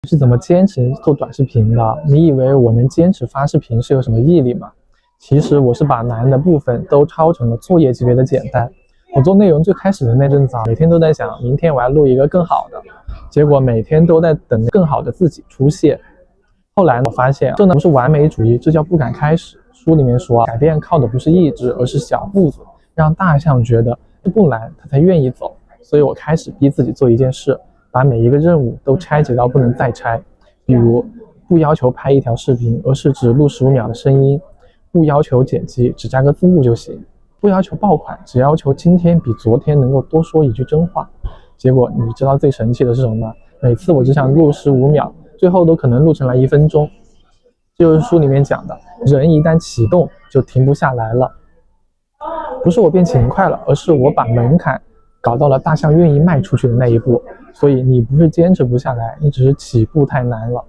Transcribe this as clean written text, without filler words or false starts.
是怎么坚持做短视频的？你以为我能坚持发视频是有什么毅力吗？其实我是把难的部分都抄成了作业级别的简单。我做内容最开始的那阵子每天都在想，明天我要录一个更好的，结果每天都在等更好的自己出现。后来我发现，这不是完美主义，这叫不敢开始。书里面说，改变靠的不是意志，而是小步子，让大象觉得不难，它才愿意走。所以我开始逼自己做一件事，把每一个任务都拆解到不能再拆。比如，不要求拍一条视频，而是只录15秒的声音；不要求剪辑，只加个字幕就行；不要求爆款，只要求今天比昨天能够多说一句真话。结果你知道最神奇的是什么吗？每次我只想录15秒，最后都可能录成了1分钟。这就是书里面讲的，人一旦启动就停不下来了。不是我变勤快了，而是我把门槛搞到了大象愿意迈出去的那一步。所以你不是坚持不下来，你只是起步太难了。